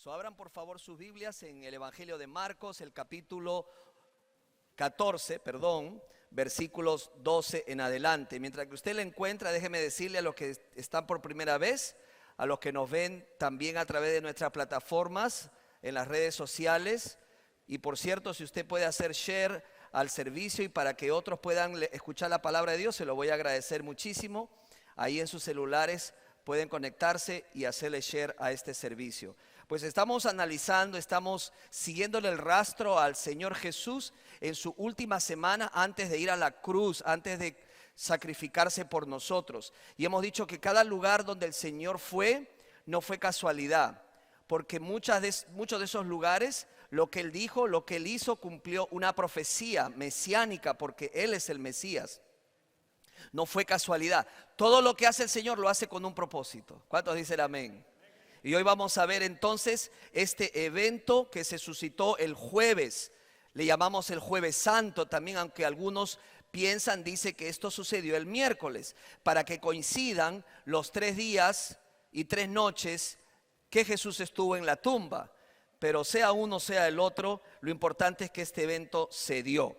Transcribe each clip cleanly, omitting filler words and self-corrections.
Abran por favor sus Biblias en el Evangelio de Marcos, el capítulo 14, versículos 12 en adelante. Mientras que usted la encuentra, déjeme decirle a los que están por primera vez, a los que nos ven también a través de nuestras plataformas en las redes sociales. Y por cierto, si usted puede hacer share al servicio y para que otros puedan escuchar la palabra de Dios, se lo voy a agradecer muchísimo. Ahí en sus celulares pueden conectarse y hacerle share a este servicio. Pues estamos analizando, estamos siguiéndole el rastro al Señor Jesús en su última semana antes de ir a la cruz, antes de sacrificarse por nosotros. Y hemos dicho que cada lugar donde el Señor fue, no fue casualidad, porque muchos de esos lugares, lo que Él dijo, lo que Él hizo, cumplió una profecía mesiánica, porque Él es el Mesías. No fue casualidad. Todo lo que hace el Señor lo hace con un propósito. ¿Cuántos dicen amén? Y hoy vamos a ver entonces este evento que se suscitó el jueves. Le llamamos el Jueves Santo también, aunque algunos dice que esto sucedió el miércoles, para que coincidan los 3 días y 3 noches que Jesús estuvo en la tumba. Pero sea uno, sea el otro, lo importante es que este evento se dio.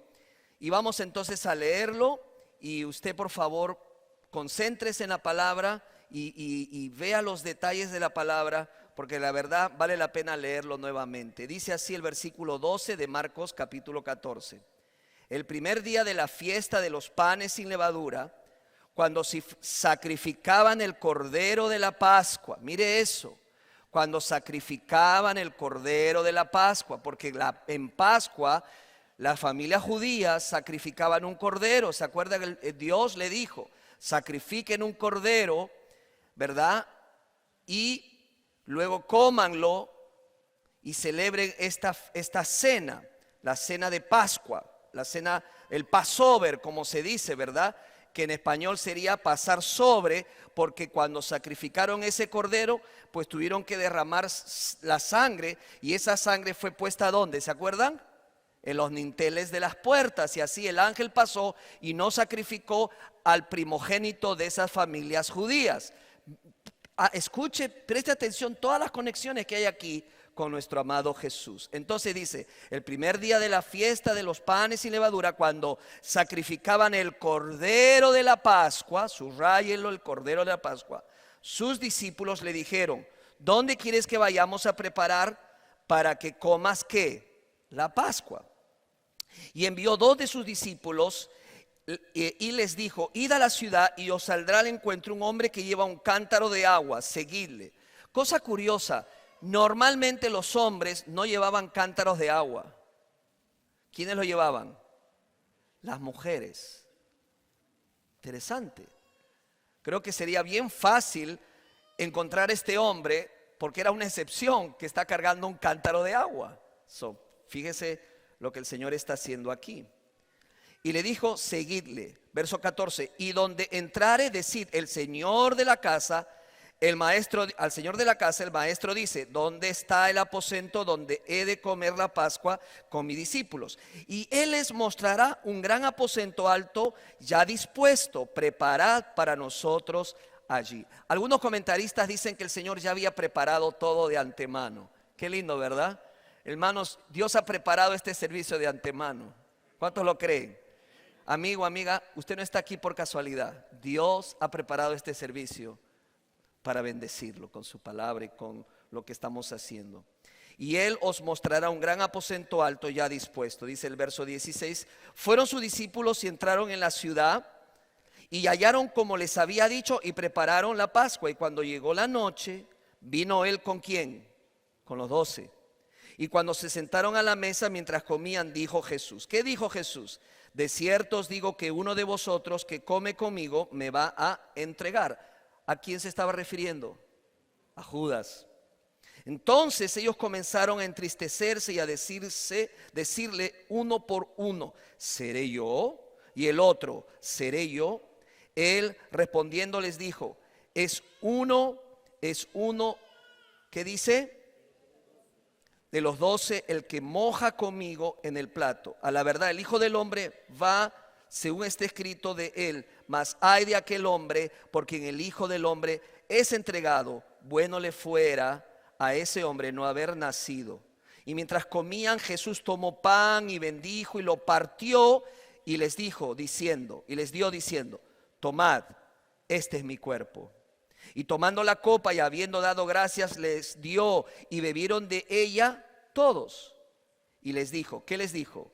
Y vamos entonces a leerlo, y usted por favor concéntrese en la palabra y vea los detalles de la palabra, porque la verdad vale la pena leerlo nuevamente. Dice así el versículo 12 de Marcos capítulo 14. El primer día de la fiesta de los panes sin levadura, cuando sacrificaban el cordero de la Pascua, mire eso, cuando sacrificaban el cordero de la Pascua, porque en Pascua las familias judías sacrificaban un cordero. ¿Se acuerda que Dios le dijo, sacrifiquen un cordero, ¿verdad? Y luego cómanlo y celebren esta cena, la cena de Pascua, la cena, el Passover, como se dice, ¿verdad? Que en español sería pasar sobre, porque cuando sacrificaron ese cordero, pues tuvieron que derramar la sangre, y esa sangre fue puesta ¿dónde? ¿Se acuerdan? En los dinteles de las puertas, y así el ángel pasó y no sacrificó al primogénito de esas familias judías. Escuche, preste atención todas las conexiones que hay aquí con nuestro amado Jesús. Entonces dice, el primer día de la fiesta de los panes sin levadura, cuando sacrificaban el cordero de la Pascua, subrayenlo, el cordero de la Pascua, sus discípulos le dijeron, ¿dónde quieres que vayamos a preparar para que comas qué? La Pascua. Y envió 2 de sus discípulos y les dijo, id a la ciudad y os saldrá al encuentro un hombre que lleva un cántaro de agua, seguidle. Cosa curiosa, normalmente los hombres no llevaban cántaros de agua. ¿Quiénes lo llevaban? Las mujeres. Interesante. Creo que sería bien fácil encontrar este hombre, porque era una excepción que está cargando un cántaro de agua. Fíjese lo que el Señor está haciendo aquí. Y le dijo, seguidle. Verso 14, y donde entrare, decid, el señor de la casa, al señor de la casa, el maestro dice, ¿dónde está el aposento donde he de comer la Pascua con mis discípulos? Y él les mostrará un gran aposento alto, ya dispuesto, preparad para nosotros allí. Algunos comentaristas dicen que el Señor ya había preparado todo de antemano. Qué lindo, ¿verdad? Hermanos, Dios ha preparado este servicio de antemano. ¿Cuántos lo creen? Amigo, amiga, usted no está aquí por casualidad. Dios ha preparado este servicio para bendecirlo con su palabra y con lo que estamos haciendo. Y Él os mostrará un gran aposento alto ya dispuesto. Dice el verso 16. Fueron sus discípulos y entraron en la ciudad y hallaron como les había dicho y prepararon la Pascua. Y cuando llegó la noche, vino Él ¿con quién? Con los 12. Y cuando se sentaron a la mesa mientras comían, dijo Jesús. ¿Qué dijo Jesús? De cierto os digo que uno de vosotros que come conmigo me va a entregar. ¿A quién se estaba refiriendo? A Judas. Entonces ellos comenzaron a entristecerse y a decirle uno por uno, ¿seré yo? Y el otro, ¿seré yo? Él respondiendo les dijo, es uno, ¿qué dice? De los 12, el que moja conmigo en el plato. A la verdad, el Hijo del Hombre va, según está escrito de él, mas ay de aquel hombre, porque en el Hijo del Hombre es entregado. Bueno le fuera a ese hombre no haber nacido. Y mientras comían, Jesús tomó pan y bendijo y lo partió y les dio diciendo, tomad, este es mi cuerpo. Y tomando la copa y habiendo dado gracias, les dio y bebieron de ella todos. Y les dijo, ¿qué les dijo?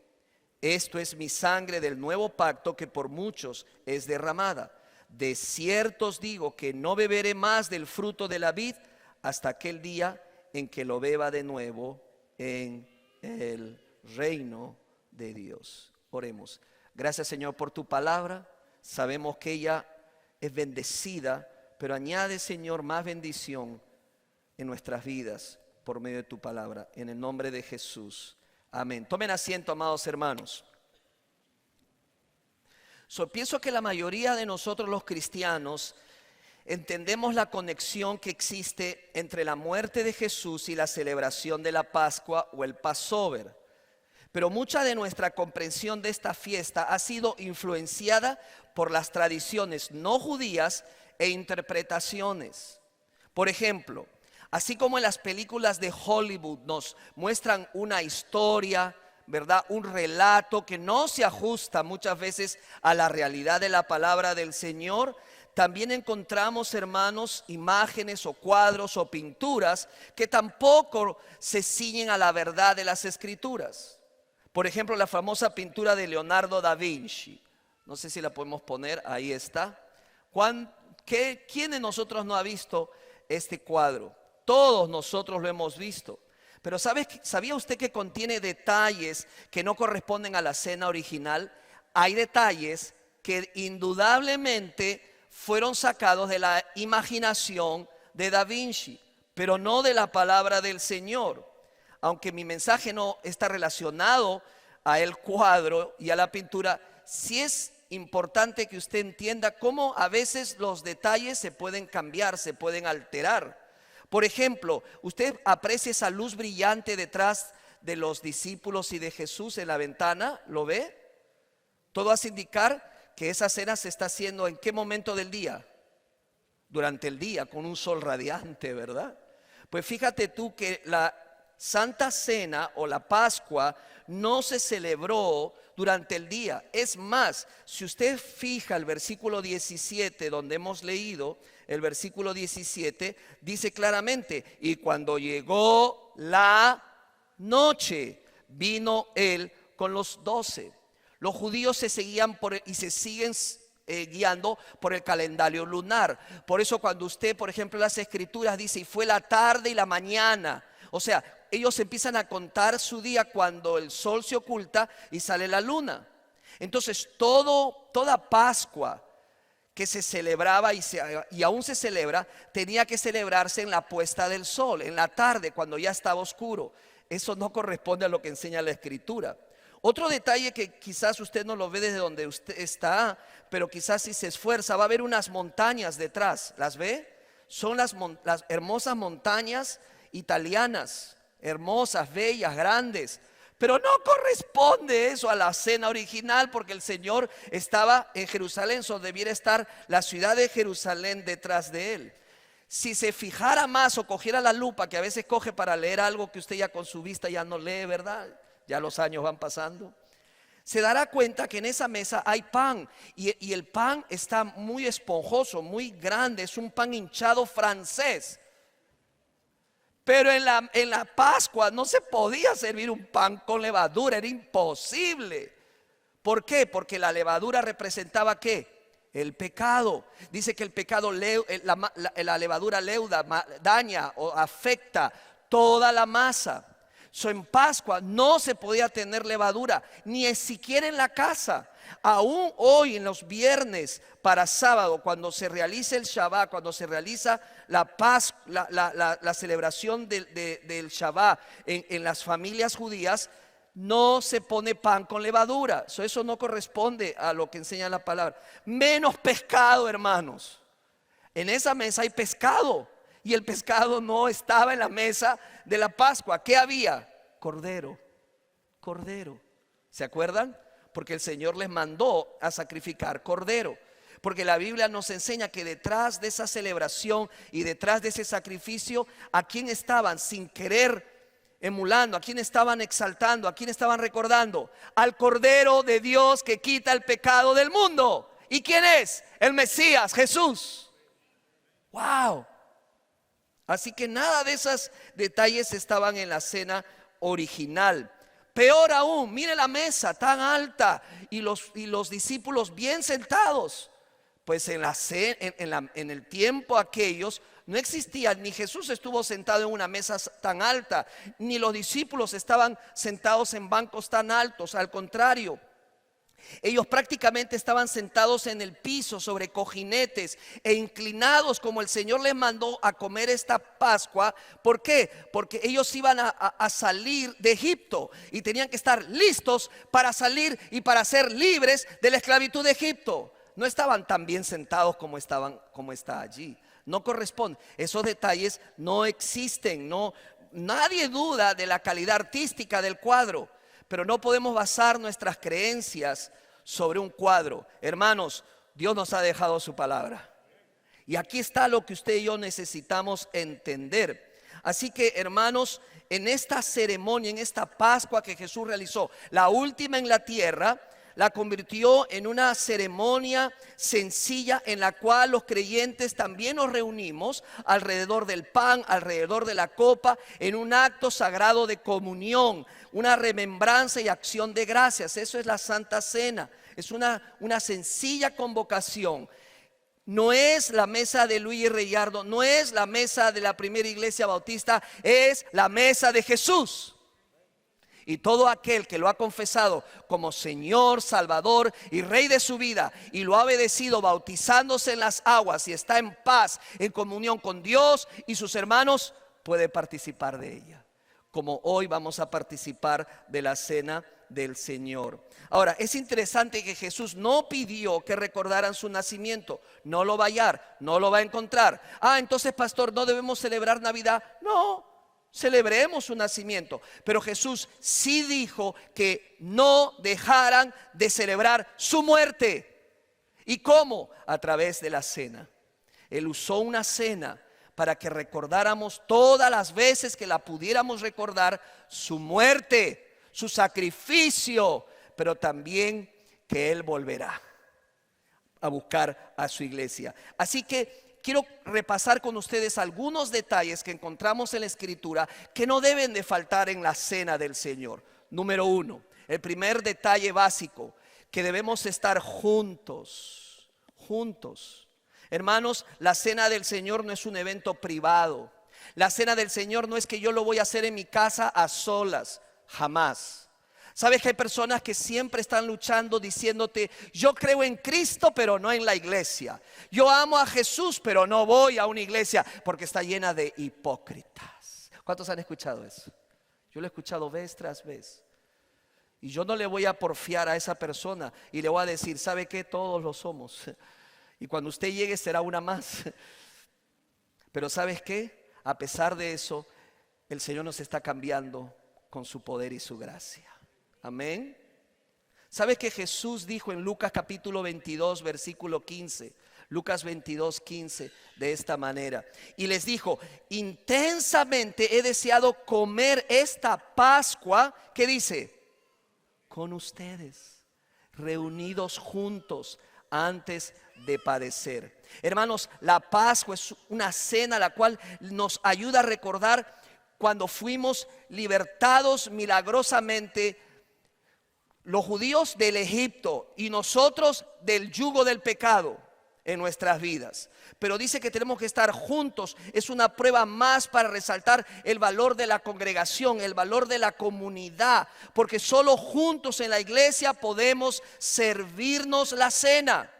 Esto es mi sangre del nuevo pacto que por muchos es derramada. De cierto os digo que no beberé más del fruto de la vid hasta aquel día en que lo beba de nuevo en el reino de Dios. Oremos. Gracias, Señor, por tu palabra. Sabemos que ella es bendecida, pero añade, Señor, más bendición en nuestras vidas por medio de tu palabra. En el nombre de Jesús. Amén. Tomen asiento, amados hermanos. Pienso que la mayoría de nosotros los cristianos entendemos la conexión que existe entre la muerte de Jesús y la celebración de la Pascua o el Passover. Pero mucha de nuestra comprensión de esta fiesta ha sido influenciada por las tradiciones no judías e interpretaciones. Por ejemplo, así como en las películas de Hollywood nos muestran una historia, ¿verdad? Un relato que no se ajusta muchas veces a la realidad de la palabra del Señor, también encontramos, hermanos, imágenes o cuadros o pinturas que tampoco se ciñen a la verdad de las Escrituras. Por ejemplo, la famosa pintura de Leonardo da Vinci. No sé si la podemos poner, ahí está. ¿Quién de nosotros no ha visto este cuadro? Todos nosotros lo hemos visto. Pero ¿sabía usted que contiene detalles que no corresponden a la escena original? Hay detalles que indudablemente fueron sacados de la imaginación de Da Vinci, pero no de la palabra del Señor. Aunque mi mensaje no está relacionado a el cuadro y a la pintura, sí es importante que usted entienda cómo a veces los detalles se pueden cambiar, se pueden alterar. Por ejemplo, usted aprecia esa luz brillante detrás de los discípulos y de Jesús en la ventana, ¿lo ve? Todo hace indicar que esa cena se está haciendo ¿en qué momento del día? Durante el día, con un sol radiante, ¿verdad? Pues fíjate tú que la Santa Cena o la Pascua no se celebró durante el día. Es más, si usted fija el versículo 17 donde hemos leído, el versículo 17 dice claramente, y cuando llegó la noche, vino él con los 12. Los judíos se seguían y se siguen guiando por el calendario lunar. Por eso cuando usted, por ejemplo, en las Escrituras dice, y fue la tarde y la mañana, o sea, ellos empiezan a contar su día cuando el sol se oculta y sale la luna. Entonces toda Pascua que se celebraba y aún se celebra, tenía que celebrarse en la puesta del sol, en la tarde, cuando ya estaba oscuro. Eso no corresponde a lo que enseña la Escritura. Otro detalle que quizás usted no lo ve desde donde usted está, pero quizás si se esfuerza, va a ver unas montañas detrás. ¿Las ve? Son las hermosas montañas italianas, hermosas, bellas, grandes. Pero no corresponde eso a la cena original, porque el Señor estaba en Jerusalén, donde debiera estar la ciudad de Jerusalén detrás de él. Si se fijara más o cogiera la lupa que a veces coge para leer algo que usted ya con su vista ya no lee, ¿verdad? Ya los años van pasando. Se dará cuenta que en esa mesa hay pan y el pan está muy esponjoso, muy grande, es un pan hinchado francés. Pero en la Pascua no se podía servir un pan con levadura, era imposible. ¿Por qué? Porque la levadura representaba ¿qué? El pecado. Dice que el pecado, la levadura leuda, daña o afecta toda la masa. En Pascua no se podía tener levadura, ni siquiera en la casa. Aún hoy en los viernes para sábado, cuando se realiza el Shabbat, cuando se realiza la Pascua, la celebración del Shabbat en las familias judías, no se pone pan con levadura. Eso no corresponde a lo que enseña la palabra. Menos pescado, hermanos. En esa mesa hay pescado. Y el pescado no estaba en la mesa de la Pascua. ¿Qué había? Cordero. ¿Se acuerdan? Porque el Señor les mandó a sacrificar cordero. Porque la Biblia nos enseña que detrás de esa celebración y detrás de ese sacrificio, ¿a quién estaban sin querer emulando? ¿A quién estaban exaltando? ¿A quién estaban recordando? Al Cordero de Dios que quita el pecado del mundo. ¿Y quién es? El Mesías, Jesús. ¡Wow! Así que nada de esos detalles estaban en la cena original. Peor aún, mire la mesa tan alta y los discípulos bien sentados. Pues en el tiempo aquellos no existía, ni Jesús estuvo sentado en una mesa tan alta, ni los discípulos estaban sentados en bancos tan altos. Al contrario, ellos prácticamente estaban sentados en el piso sobre cojinetes e inclinados, como el Señor les mandó a comer esta Pascua. ¿Por qué? Porque ellos iban a salir de Egipto y tenían que estar listos para salir y para ser libres de la esclavitud de Egipto. No estaban tan bien sentados como está allí. No corresponde. Esos detalles no existen. Nadie duda de la calidad artística del cuadro, pero no podemos basar nuestras creencias sobre un cuadro. Hermanos, Dios nos ha dejado su palabra. Y aquí está lo que usted y yo necesitamos entender. Así que, hermanos, en esta ceremonia, en esta Pascua que Jesús realizó, la última en la tierra, la convirtió en una ceremonia sencilla en la cual los creyentes también nos reunimos alrededor del pan, alrededor de la copa, en un acto sagrado de comunión, una remembranza y acción de gracias. Eso es la Santa Cena. Es una sencilla convocación. No es la mesa de Luis Reyardo, no es la mesa de la primera iglesia bautista, es la mesa de Jesús. Y todo aquel que lo ha confesado como Señor, Salvador y Rey de su vida, y lo ha obedecido bautizándose en las aguas y está en paz, en comunión con Dios y sus hermanos, puede participar de ella. Como hoy vamos a participar de la cena del Señor. Ahora, es interesante que Jesús no pidió que recordaran su nacimiento. No lo va a hallar, no lo va a encontrar. Entonces, pastor, ¿no debemos celebrar Navidad? No. Celebremos su nacimiento, pero Jesús sí dijo que no dejaran de celebrar su muerte. ¿Y cómo? A través de la cena. Él usó una cena para que recordáramos todas las veces que la pudiéramos recordar, su muerte, su sacrificio, pero también que Él volverá a buscar a su iglesia. Así que quiero repasar con ustedes algunos detalles que encontramos en la Escritura que no deben de faltar en la cena del Señor. Número 1, el primer detalle básico, que debemos estar juntos. Hermanos, la cena del Señor no es un evento privado. La cena del Señor no es que yo lo voy a hacer en mi casa a solas, jamás. Sabes que hay personas que siempre están luchando diciéndote: yo creo en Cristo pero no en la iglesia. Yo amo a Jesús pero no voy a una iglesia, porque está llena de hipócritas. ¿Cuántos han escuchado eso? Yo lo he escuchado vez tras vez. Y yo no le voy a porfiar a esa persona y le voy a decir: ¿sabe qué? Todos lo somos. Y cuando usted llegue será una más. Pero ¿sabes qué? A pesar de eso, el Señor nos está cambiando con su poder y su gracia. Amén. ¿Sabes que Jesús dijo en Lucas capítulo 22 versículo 15? Lucas 22, 15, de esta manera: y les dijo: intensamente he deseado comer esta Pascua, ¿qué dice? Con ustedes, reunidos juntos antes de padecer. Hermanos, la Pascua es una cena la cual nos ayuda a recordar cuando fuimos libertados milagrosamente, los judíos del Egipto y nosotros del yugo del pecado en nuestras vidas. Pero dice que tenemos que estar juntos. Es una prueba más para resaltar el valor de la congregación, el valor de la comunidad, porque solo juntos en la iglesia podemos servirnos la cena.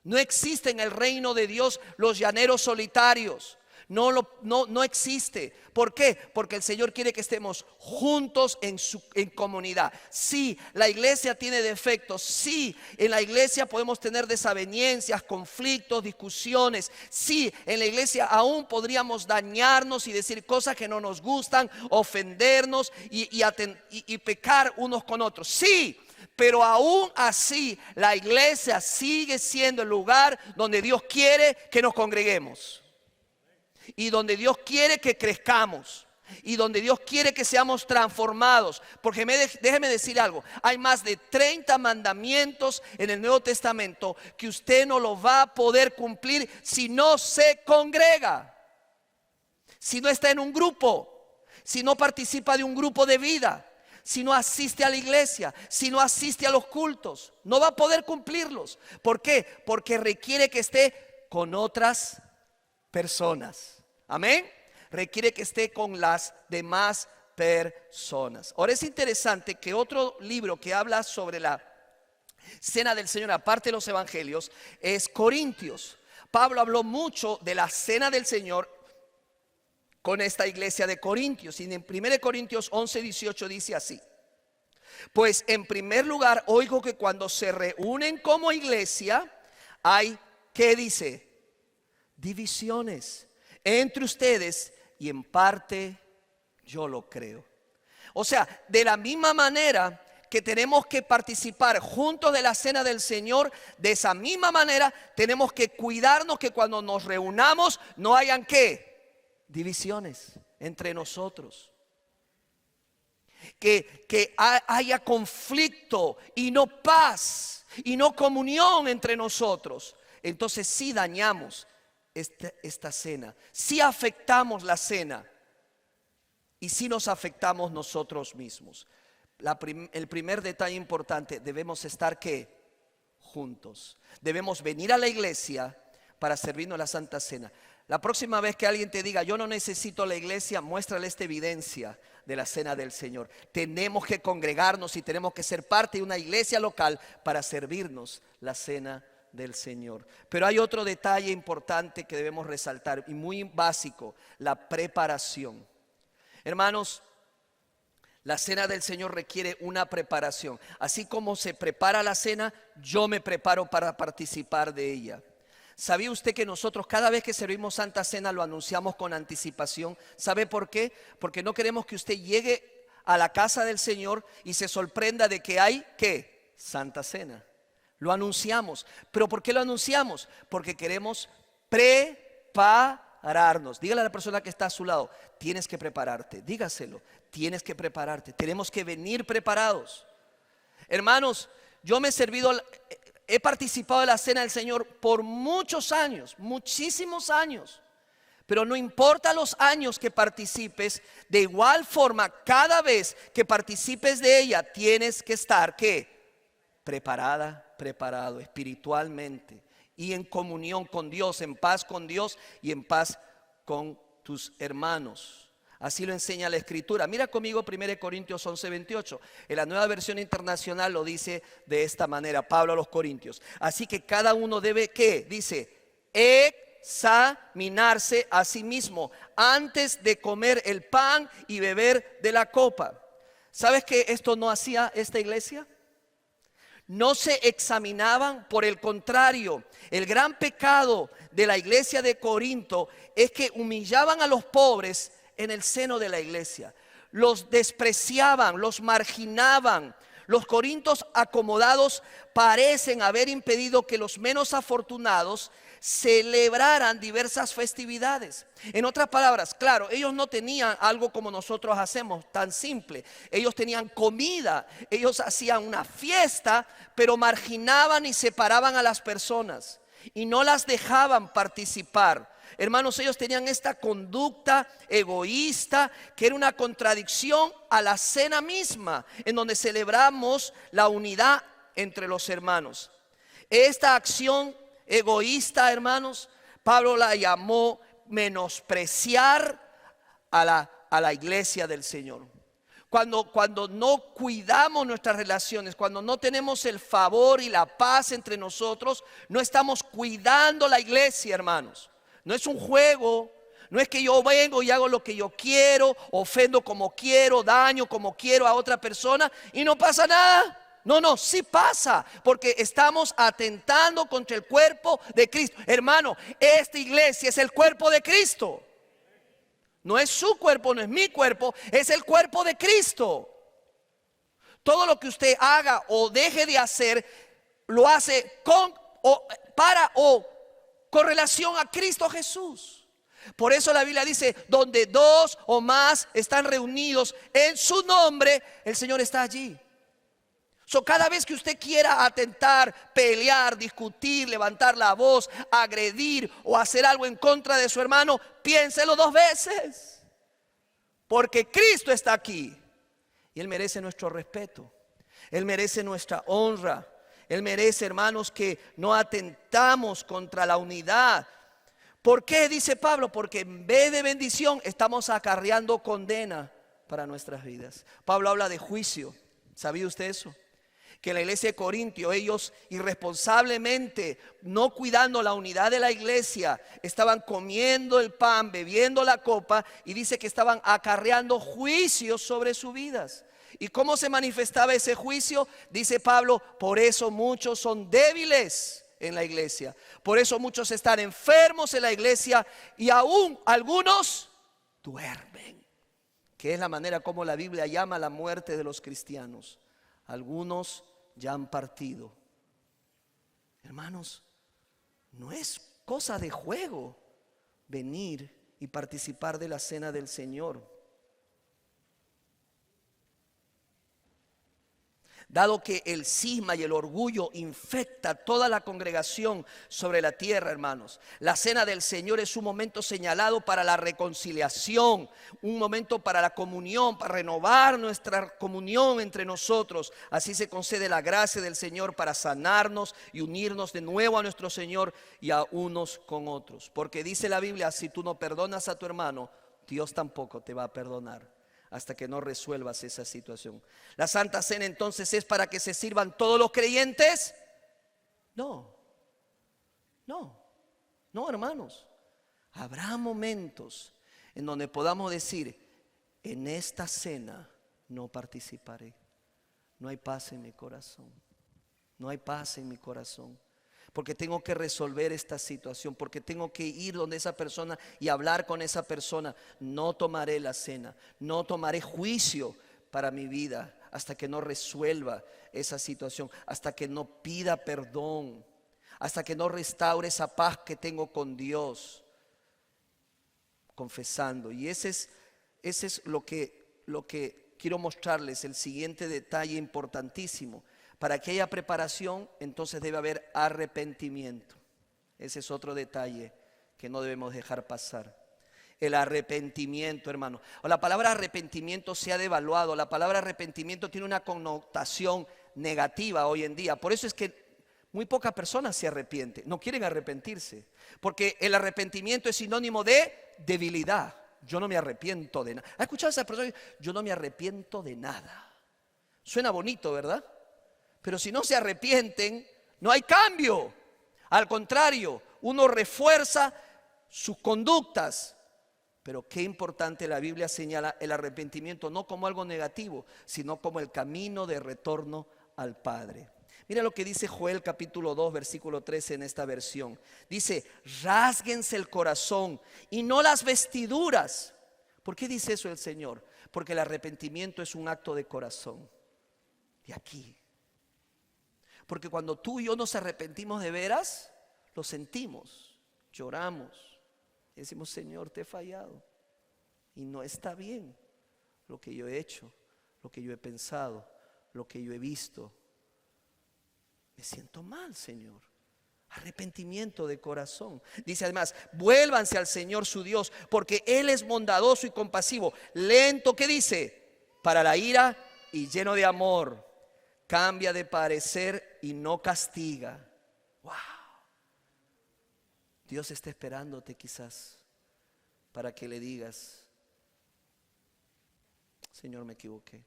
No existe en el reino de Dios los llaneros solitarios. No existe. ¿Por qué? Porque el Señor quiere que estemos juntos en comunidad. Sí, la iglesia tiene defectos. Sí, en la iglesia podemos tener desavenencias, conflictos, discusiones. Sí, en la iglesia aún podríamos dañarnos y decir cosas que no nos gustan, ofendernos y pecar unos con otros. Sí, Pero aún así, la iglesia sigue siendo el lugar donde Dios quiere que nos congreguemos. Y donde Dios quiere que crezcamos. Y donde Dios quiere que seamos transformados. Porque déjeme decir algo. Hay más de 30 mandamientos en el Nuevo Testamento que usted no los va a poder cumplir si no se congrega. Si no está en un grupo. Si no participa de un grupo de vida. Si no asiste a la iglesia. Si no asiste a los cultos. No va a poder cumplirlos. ¿Por qué? Porque requiere que esté con otras personas. Amén. Requiere que esté con las demás personas. Ahora es interesante que otro libro que habla sobre la cena del Señor, aparte de los evangelios, es Corintios. Pablo habló mucho de la cena del Señor con esta iglesia de Corintios. Y en 1 Corintios 11:18 dice así: pues en primer lugar oigo que cuando se reúnen como iglesia hay, ¿qué dice? Divisiones entre ustedes, y en parte yo lo creo. O sea, de la misma manera que tenemos que participar juntos de la cena del Señor, de esa misma manera tenemos que cuidarnos que cuando nos reunamos no hayan ¿qué? Divisiones entre nosotros. Que haya conflicto y no paz y no comunión entre nosotros. Entonces sí dañamos esta cena, si afectamos la cena y si nos afectamos nosotros mismos. El primer detalle importante: debemos estar ¿qué? Juntos. Debemos venir a la iglesia para servirnos la Santa Cena. La próxima vez que alguien te diga yo no necesito la iglesia, muéstrale esta evidencia de la cena del Señor. Tenemos que congregarnos y tenemos que ser parte de una iglesia local para servirnos la cena del Señor. Pero hay otro detalle importante que debemos resaltar y muy básico: la preparación. Hermanos, la cena del Señor requiere una preparación. Así como se prepara la cena, yo me preparo para participar de ella. ¿Sabía usted que nosotros cada vez que servimos Santa Cena lo anunciamos con anticipación? ¿Sabe por qué? Porque no queremos que usted llegue a la casa del Señor y se sorprenda de que hay ¿qué? Santa Cena. Lo anunciamos. ¿Pero por qué lo anunciamos? Porque queremos prepararnos. Dígale a la persona que está a su lado: tienes que prepararte. Dígaselo: tienes que prepararte. Tenemos que venir preparados. Hermanos, yo me he participado de la cena del Señor por muchos años, muchísimos años. Pero no importa los años que participes, de igual forma cada vez que participes de ella tienes que estar ¿qué? Preparado espiritualmente y en comunión con Dios, en paz con Dios y en paz con tus hermanos. Así lo enseña la Escritura. Mira conmigo 1 Corintios 11:28. En la Nueva Versión Internacional lo dice de esta manera Pablo a los Corintios: así que cada uno debe ¿qué? Dice: examinarse a sí mismo antes de comer el pan y beber de la copa. ¿Sabes que esto no hacía esta iglesia? No se examinaban. Por el contrario, el gran pecado de la iglesia de Corinto es que humillaban a los pobres en el seno de la iglesia. Los despreciaban, los marginaban. Los corintios acomodados parecen haber impedido que los menos afortunados celebraran diversas festividades. En otras palabras, claro, ellos no tenían algo como nosotros hacemos, tan simple. Ellos tenían comida, ellos hacían una fiesta, pero marginaban y separaban a las personas y no las dejaban participar. Hermanos, ellos tenían esta conducta egoísta que era una contradicción a la cena misma, en donde celebramos la unidad entre los hermanos. Esta acción egoísta, hermanos, Pablo la llamó menospreciar a la iglesia del Señor. Cuando no cuidamos nuestras relaciones, cuando no tenemos el favor y la paz entre nosotros, no estamos cuidando la iglesia, hermanos. No es un juego, no es que yo vengo y hago lo que yo quiero, ofendo como quiero, daño como quiero a otra persona y no pasa nada. No, sí pasa, porque estamos atentando contra el cuerpo de Cristo. Hermano, esta iglesia es el cuerpo de Cristo. No es su cuerpo, no es mi cuerpo, es el cuerpo de Cristo. Todo lo que usted haga o deje de hacer, lo hace con con relación a Cristo Jesús. Por eso la Biblia dice, donde dos o más están reunidos en su nombre, el Señor está allí. Cada vez que usted quiera atentar, pelear, discutir, levantar la voz, agredir o hacer algo en contra de su hermano, piénselo 2 veces. Porque Cristo está aquí. Y Él merece nuestro respeto. Él merece nuestra honra. Él merece, hermanos, que no atentamos contra la unidad. ¿Por qué? Dice Pablo, porque en vez de bendición estamos acarreando condena para nuestras vidas. Pablo habla de juicio. ¿Sabía usted eso? Que en la iglesia de Corintio ellos irresponsablemente, no cuidando la unidad de la iglesia, estaban comiendo el pan, bebiendo la copa, y dice que estaban acarreando juicios sobre sus vidas. ¿Y cómo se manifestaba ese juicio? Dice Pablo, por eso muchos son débiles en la iglesia, por eso muchos están enfermos en la iglesia y aún algunos duermen, que es la manera como la Biblia llama la muerte de los cristianos. Algunos ya han partido. Hermanos, no es cosa de juego venir y participar de la cena del Señor. Dado que el cisma y el orgullo infecta toda la congregación sobre la tierra, hermanos, la cena del Señor es un momento señalado para la reconciliación, un momento para la comunión, para renovar nuestra comunión entre nosotros. Así se concede la gracia del Señor para sanarnos y unirnos de nuevo a nuestro Señor y a unos con otros. Porque dice la Biblia, si tú no perdonas a tu hermano, Dios tampoco te va a perdonar hasta que no resuelvas esa situación. La Santa Cena entonces es para que se sirvan todos los creyentes. No, hermanos. Habrá momentos en donde podamos decir, en esta cena no participaré. No hay paz en mi corazón. No hay paz en mi corazón. Porque tengo que resolver esta situación, porque tengo que ir donde esa persona y hablar con esa persona. No tomaré la cena, no tomaré juicio para mi vida hasta que no resuelva esa situación, hasta que no pida perdón, hasta que no restaure esa paz que tengo con Dios, confesando. Y ese es lo que quiero mostrarles, el siguiente detalle importantísimo. Para que haya preparación, entonces debe haber arrepentimiento. Ese es otro detalle que no debemos dejar pasar. El arrepentimiento, hermano. La palabra arrepentimiento se ha devaluado. La palabra arrepentimiento tiene una connotación negativa hoy en día. Por eso es que muy pocas personas se arrepienten, no quieren arrepentirse. Porque el arrepentimiento es sinónimo de debilidad. Yo no me arrepiento de nada. ¿Has escuchado a esa persona? Yo no me arrepiento de nada. Suena bonito, ¿verdad? Pero si no se arrepienten, no hay cambio. Al contrario, uno refuerza sus conductas. Pero qué importante, la Biblia señala el arrepentimiento no como algo negativo, sino como el camino de retorno al Padre. Mira lo que dice Joel capítulo 2, versículo 13 en esta versión. Dice, rásguense el corazón y no las vestiduras. ¿Por qué dice eso el Señor? Porque el arrepentimiento es un acto de corazón. De aquí. Porque cuando tú y yo nos arrepentimos de veras, lo sentimos, lloramos y decimos, Señor, te he fallado y no está bien lo que yo he hecho, lo que yo he pensado, lo que yo he visto. Me siento mal, Señor. Arrepentimiento de corazón. Dice además, vuélvanse al Señor su Dios, porque Él es bondadoso y compasivo, lento, ¿qué dice? Para la ira y lleno de amor. Cambia de parecer y no castiga. Wow. Dios está esperándote quizás para que le digas, Señor, me equivoqué.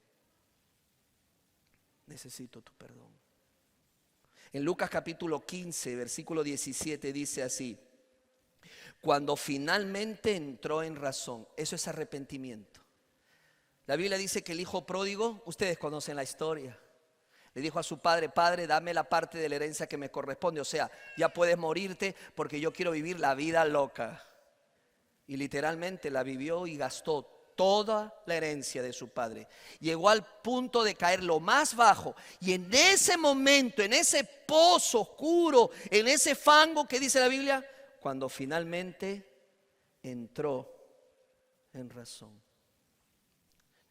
Necesito tu perdón. En Lucas capítulo 15, versículo 17 dice así: cuando finalmente entró en razón. Eso es arrepentimiento. La Biblia dice que el hijo pródigo, ustedes conocen la historia, le dijo a su padre, Padre, dame la parte de la herencia que me corresponde. O sea, ya puedes morirte porque yo quiero vivir la vida loca. Y literalmente la vivió y gastó toda la herencia de su padre. Llegó al punto de caer lo más bajo. Y en ese momento, en ese pozo oscuro, en ese fango que dice la Biblia, cuando finalmente entró en razón.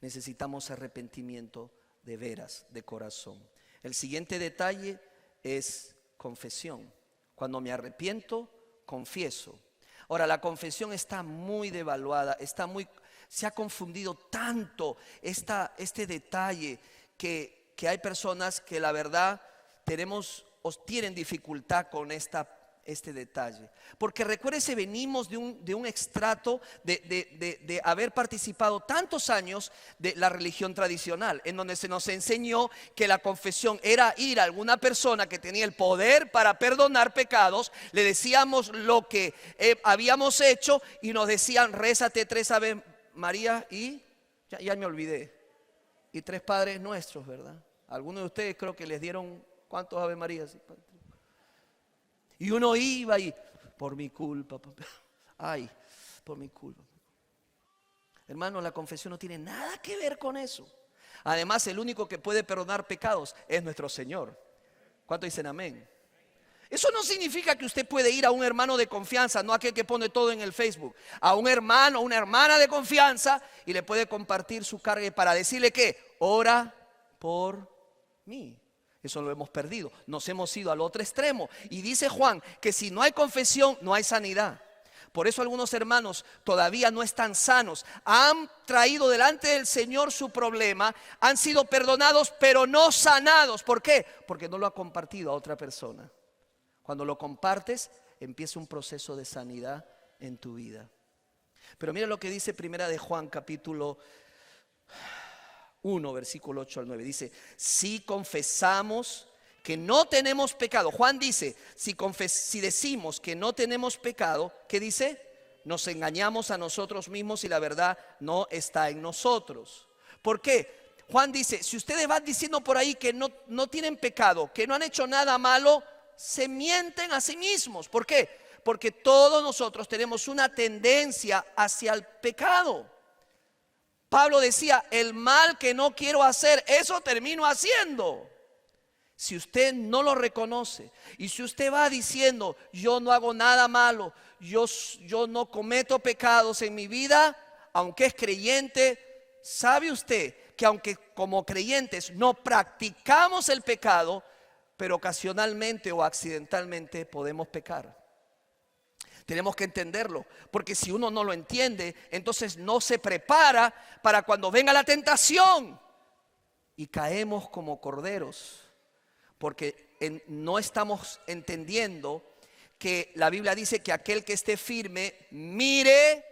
Necesitamos arrepentimiento de veras, de corazón. El siguiente detalle es confesión. Cuando me arrepiento, confieso. Ahora, la confesión está muy devaluada, se ha confundido tanto este detalle que hay personas que la verdad tienen dificultad con este detalle. Porque recuérdese, venimos de un extrato de haber participado tantos años de la religión tradicional, en donde se nos enseñó que la confesión era ir a alguna persona que tenía el poder para perdonar pecados, le decíamos lo que habíamos hecho y nos decían: rézate 3 Aves María y ya me olvidé, y 3 Padres Nuestros, ¿verdad? Algunos de ustedes creo que les dieron, ¿cuántos Ave Marías? Y uno iba y, por mi culpa, ay, por mi culpa. Hermano, la confesión no tiene nada que ver con eso. Además, el único que puede perdonar pecados es nuestro Señor. ¿Cuántos dicen amén? Eso no significa que usted puede ir a un hermano de confianza, no aquel que pone todo en el Facebook, a un hermano, una hermana de confianza, y le puede compartir su carga para decirle que ora por mí. Eso lo hemos perdido, nos hemos ido al otro extremo. Y dice Juan que si no hay confesión, no hay sanidad. Por eso algunos hermanos todavía no están sanos. Han traído delante del Señor su problema, han sido perdonados pero no sanados. ¿Por qué? Porque no lo ha compartido a otra persona. Cuando lo compartes, empieza un proceso de sanidad en tu vida. Pero mira lo que dice Primera de Juan, capítulo 1, versículo 8 al 9. Dice: si confesamos que no tenemos pecado. Juan dice, si decimos que no tenemos pecado, ¿qué dice? Nos engañamos a nosotros mismos y la verdad no está en nosotros. ¿Por qué? Juan dice, si ustedes van diciendo por ahí que no tienen pecado, que no han hecho nada malo, se mienten a sí mismos. ¿Por qué? Porque todos nosotros tenemos una tendencia hacia el pecado. Pablo decía, el mal que no quiero hacer, eso termino haciendo. Si usted no lo reconoce y si usted va diciendo, yo no hago nada malo, yo no cometo pecados en mi vida, aunque es creyente, ¿sabe usted que aunque como creyentes no practicamos el pecado, pero ocasionalmente o accidentalmente podemos pecar? Tenemos que entenderlo, porque si uno no lo entiende, entonces no se prepara para cuando venga la tentación y caemos como corderos, porque no estamos entendiendo que la Biblia dice que aquel que esté firme, mire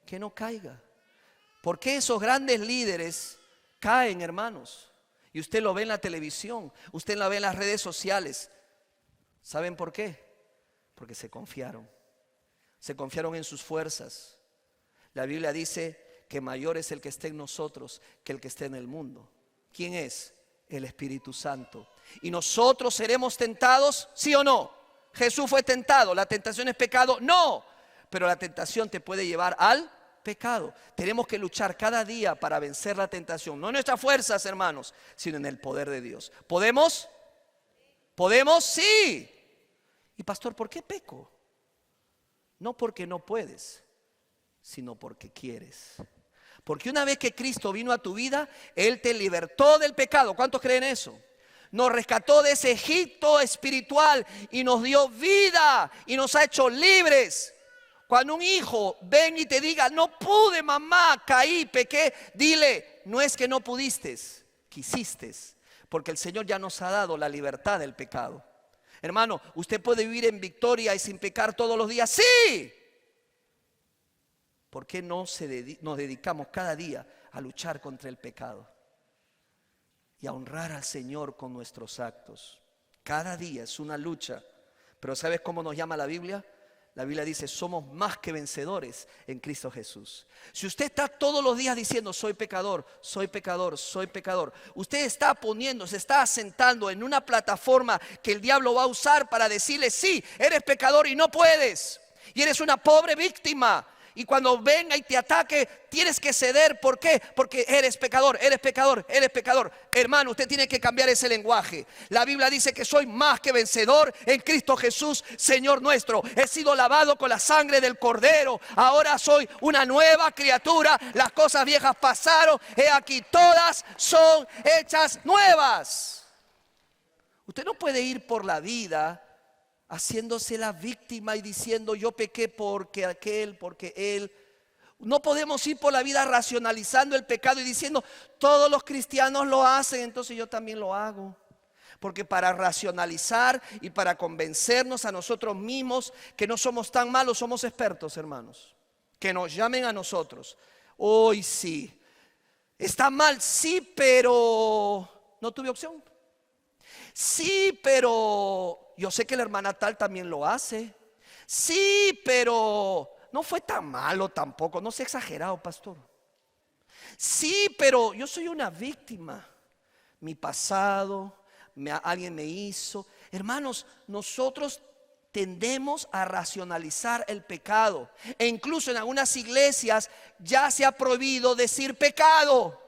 que no caiga. ¿Por qué esos grandes líderes caen, hermanos? Y usted lo ve en la televisión, usted lo ve en las redes sociales. ¿Saben por qué? Porque se confiaron. Se confiaron en sus fuerzas. La Biblia dice que mayor es el que esté en nosotros que el que esté en el mundo. ¿Quién es? El Espíritu Santo. ¿Y nosotros seremos tentados? ¿Sí o no? ¿Jesús fue tentado? ¿La tentación es pecado? No. Pero la tentación te puede llevar al pecado. Tenemos que luchar cada día para vencer la tentación. No en nuestras fuerzas, hermanos, sino en el poder de Dios. ¿Podemos? ¿Podemos? Sí. Y pastor, ¿por qué peco? No porque no puedes, sino porque quieres. Porque una vez que Cristo vino a tu vida, Él te libertó del pecado. ¿Cuántos creen eso? Nos rescató de ese Egipto espiritual y nos dio vida y nos ha hecho libres. Cuando un hijo ven y te diga, no pude, mamá, caí, pequé, dile, no es que no pudiste, quisiste. Porque el Señor ya nos ha dado la libertad del pecado. Hermano, ¿usted puede vivir en victoria y sin pecar todos los días? ¡Sí! ¿Por qué no nos dedicamos cada día a luchar contra el pecado? Y a honrar al Señor con nuestros actos. Cada día es una lucha. Pero ¿sabes cómo nos llama la Biblia? La Biblia dice, somos más que vencedores en Cristo Jesús. Si usted está todos los días diciendo, soy pecador, soy pecador, soy pecador, usted está se está asentando en una plataforma que el diablo va a usar para decirle, sí, eres pecador y no puedes. Y eres una pobre víctima. Y cuando venga y te ataque, tienes que ceder. ¿Por qué? Porque eres pecador, eres pecador, eres pecador. Hermano, usted tiene que cambiar ese lenguaje. La Biblia dice que soy más que vencedor en Cristo Jesús, Señor nuestro. He sido lavado con la sangre del Cordero. Ahora soy una nueva criatura. Las cosas viejas pasaron. He aquí, todas son hechas nuevas. Usted no puede ir por la vida haciéndose la víctima y diciendo yo pequé porque aquel, porque él. No podemos ir por la vida racionalizando el pecado y diciendo todos los cristianos lo hacen, entonces yo también lo hago. Porque para racionalizar y para convencernos a nosotros mismos que no somos tan malos, somos expertos, hermanos. Que nos llamen a nosotros. Hoy sí. Está mal, sí, pero no tuve opción. Sí, pero yo sé que la hermana tal también lo hace. Sí, pero no fue tan malo tampoco. No sea exagerado, pastor. Sí, pero yo soy una víctima. Mi pasado, alguien me hizo. Hermanos, nosotros tendemos a racionalizar el pecado. E incluso en algunas iglesias ya se ha prohibido decir pecado.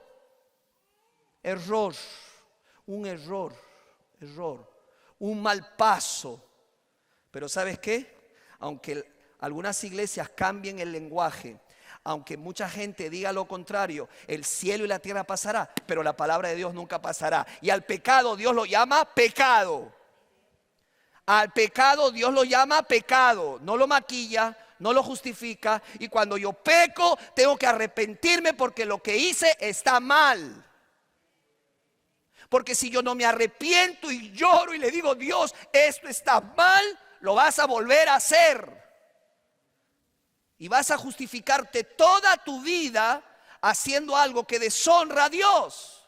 Error, un error, un mal paso. Pero ¿sabes qué? Aunque algunas iglesias cambien el lenguaje, aunque mucha gente diga lo contrario, el cielo y la tierra pasará, pero la palabra de Dios nunca pasará. Y al pecado Dios lo llama pecado. Al pecado Dios lo llama pecado, no lo maquilla, no lo justifica. Y cuando yo peco, tengo que arrepentirme porque lo que hice está mal. Porque si yo no me arrepiento y lloro y le digo, Dios, esto está mal, lo vas a volver a hacer. Y vas a justificarte toda tu vida haciendo algo que deshonra a Dios,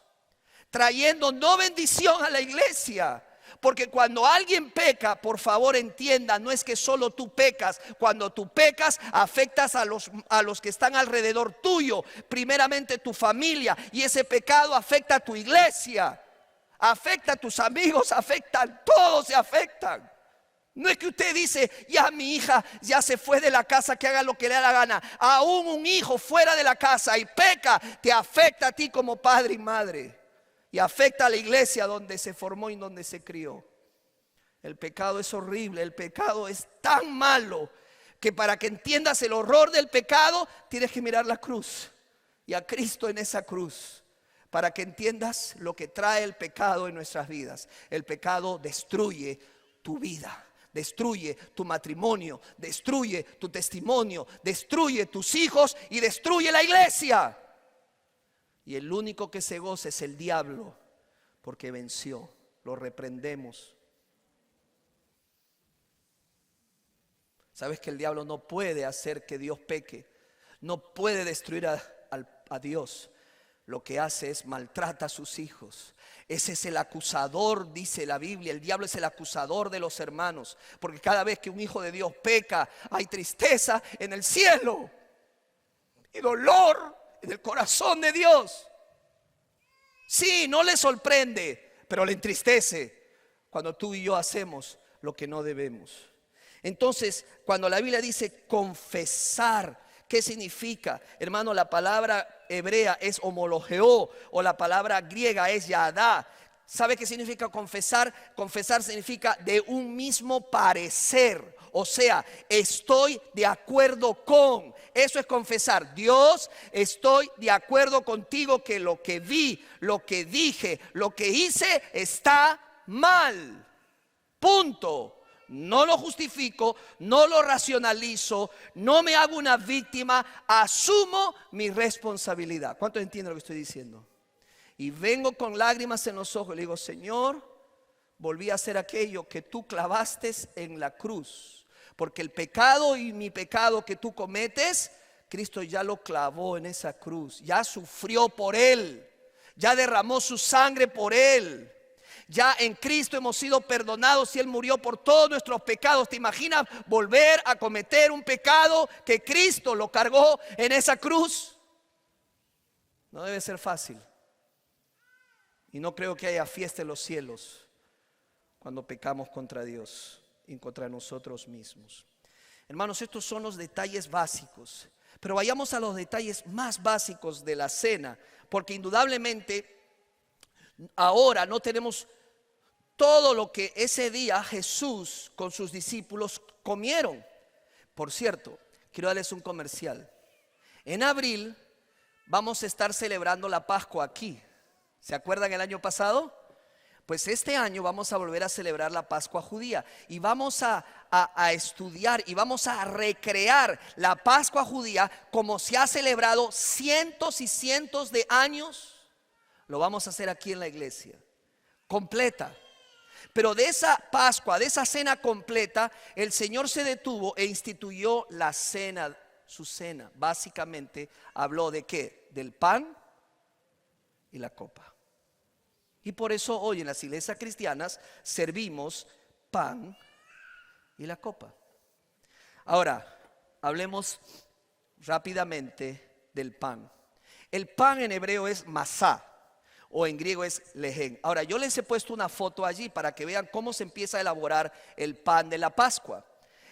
trayendo no bendición a la iglesia. Porque cuando alguien peca, por favor entienda, no es que solo tú pecas. Cuando tú pecas, afectas a los que están alrededor tuyo. Primeramente tu familia. Y ese pecado afecta a tu iglesia. Afecta a tus amigos, afectan, todos se afectan. No es que usted dice, ya mi hija ya se fue de la casa, que haga lo que le da la gana. Aún un hijo fuera de la casa y peca, te afecta a ti como padre y madre. Y afecta a la iglesia donde se formó y donde se crió. El pecado es horrible, el pecado es tan malo que para que entiendas el horror del pecado tienes que mirar la cruz y a Cristo en esa cruz. Para que entiendas lo que trae el pecado en nuestras vidas. El pecado destruye tu vida, destruye tu matrimonio, destruye tu testimonio, destruye tus hijos y destruye la iglesia. Y el único que se goza es el diablo, porque venció. Lo reprendemos. Sabes que el diablo no puede hacer que Dios peque, no puede destruir a Dios. Lo que hace es maltrata a sus hijos. Ese es el acusador, dice la Biblia. El diablo es el acusador de los hermanos. Porque cada vez que un hijo de Dios peca, hay tristeza en el cielo y dolor en el corazón de Dios. Sí, no le sorprende, pero le entristece cuando tú y yo hacemos lo que no debemos. Entonces, cuando la Biblia dice confesar, ¿qué significa? Hermano, la palabra hebrea es homologeo o la palabra griega es yadá. ¿Sabe qué significa confesar? Confesar significa de un mismo parecer. O sea, estoy de acuerdo con. Eso es confesar. Dios, estoy de acuerdo contigo que lo que vi, lo que dije, lo que hice está mal. Punto. No lo justifico, no lo racionalizo, no me hago una víctima, asumo mi responsabilidad. ¿Cuántos entienden lo que estoy diciendo? Y vengo con lágrimas en los ojos y le digo, Señor, volví a hacer aquello que tú clavaste en la cruz. Porque el pecado y mi pecado que tú cometes, Cristo ya lo clavó en esa cruz, ya sufrió por él, ya derramó su sangre por él. Ya en Cristo hemos sido perdonados y Él murió por todos nuestros pecados. ¿Te imaginas volver a cometer un pecado que Cristo lo cargó en esa cruz? No debe ser fácil. Y no creo que haya fiesta en los cielos cuando pecamos contra Dios y contra nosotros mismos. Hermanos, estos son los detalles básicos. Pero vayamos a los detalles más básicos de la cena, porque indudablemente ahora no tenemos todo lo que ese día Jesús con sus discípulos comieron. Por cierto, quiero darles un comercial. En abril vamos a estar celebrando la Pascua aquí. ¿Se acuerdan el año pasado? Pues este año vamos a volver a celebrar la Pascua judía y vamos a estudiar y vamos a recrear la Pascua judía como se ha celebrado cientos y cientos de años. Lo vamos a hacer aquí en la iglesia, completa. Pero de esa Pascua, de esa cena completa, el Señor se detuvo e instituyó la cena, su cena. Básicamente habló de ¿qué? Del pan y la copa. Y por eso hoy en las iglesias cristianas servimos pan y la copa. Ahora, hablemos rápidamente del pan. El pan en hebreo es masá o en griego es lején. Ahora, yo les he puesto una foto allí para que vean cómo se empieza a elaborar el pan de la Pascua.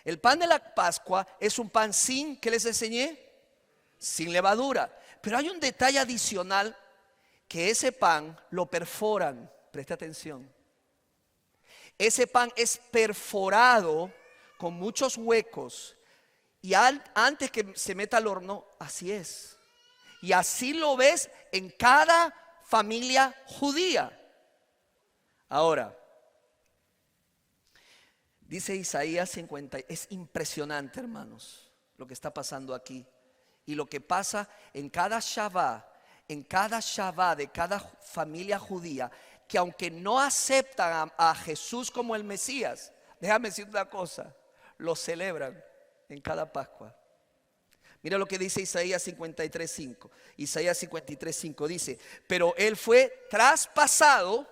El pan de la Pascua es un pan sin, ¿qué les enseñé? Sin levadura. Pero hay un detalle adicional, que ese pan lo perforan. Presta atención. Ese pan es perforado con muchos huecos y antes que se meta al horno, así es. Y así lo ves en cada familia judía. Ahora, dice Isaías 50, es impresionante, hermanos, lo que está pasando aquí y lo que pasa en cada Shabbat de cada familia judía, que aunque no aceptan a Jesús como el Mesías, déjame decir una cosa, lo celebran en cada Pascua. Mira lo que dice Isaías 53:5. Isaías 53:5 dice: pero Él fue traspasado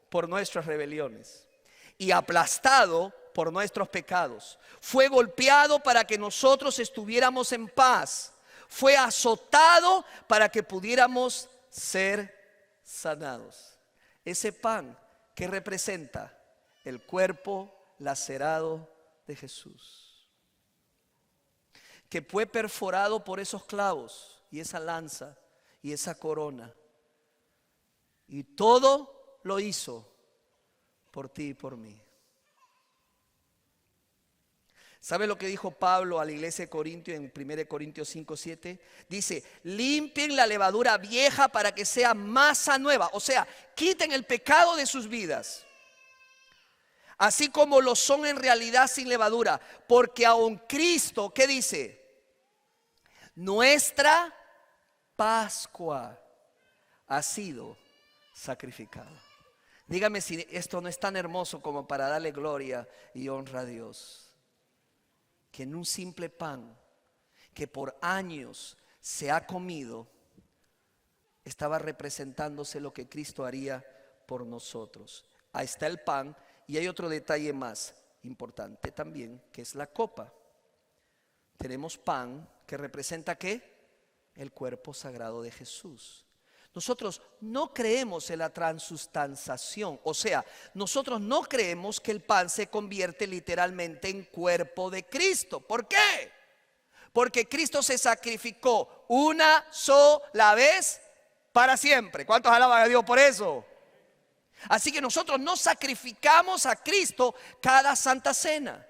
por nuestras rebeliones y aplastado por nuestros pecados. Fue golpeado para que nosotros estuviéramos en paz. Fue azotado para que pudiéramos ser sanados. Ese pan que representa el cuerpo lacerado de Jesús, que fue perforado por esos clavos y esa lanza y esa corona, y todo lo hizo por ti y por mí. ¿Sabe lo que dijo Pablo a la iglesia de Corintios en 1 Corintios 5:7? Dice: limpien la levadura vieja para que sea masa nueva. O sea, quiten el pecado de sus vidas, así como lo son en realidad sin levadura. Porque aun Cristo, ¿qué dice? Nuestra Pascua ha sido sacrificada. Dígame si esto no es tan hermoso como para darle gloria y honra a Dios. Que en un simple pan que por años se ha comido, estaba representándose lo que Cristo haría por nosotros. Ahí está el pan, y hay otro detalle más importante también, que es la copa. Tenemos pan que representa ¿qué? El cuerpo sagrado de Jesús. Nosotros no creemos en la transustanciación, o sea, nosotros no creemos que el pan se convierte literalmente en cuerpo de Cristo. ¿Por qué? Porque Cristo se sacrificó una sola vez para siempre. ¿Cuántos alaban a Dios por eso? Así que nosotros no sacrificamos a Cristo cada Santa Cena.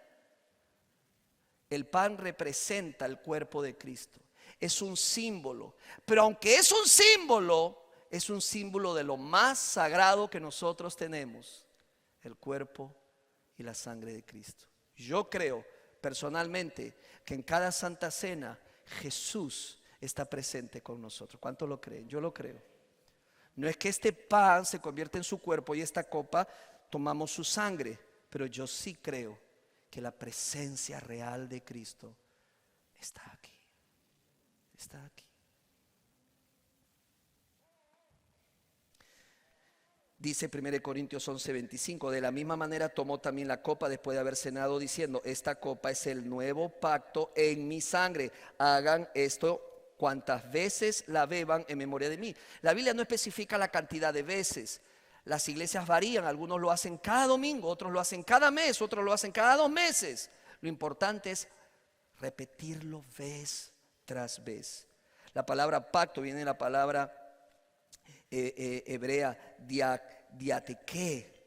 El pan representa el cuerpo de Cristo. Es un símbolo, pero aunque es un símbolo de lo más sagrado que nosotros tenemos, el cuerpo y la sangre de Cristo. Yo creo personalmente que en cada Santa Cena Jesús está presente con nosotros. ¿Cuántos lo creen? Yo lo creo. No es que este pan se convierta en su cuerpo y esta copa tomamos su sangre, pero yo sí creo que la presencia real de Cristo está aquí. Está aquí. Dice 1 Corintios 11:25: de la misma manera tomó también la copa después de haber cenado, diciendo: esta copa es el nuevo pacto en mi sangre. Hagan esto cuantas veces la beban en memoria de mí. La Biblia no especifica la cantidad de veces. Las iglesias varían, algunos lo hacen cada domingo, otros lo hacen cada mes, otros lo hacen cada 2 meses. Lo importante es repetirlo vez tras vez. La palabra pacto viene de la palabra hebrea diateque.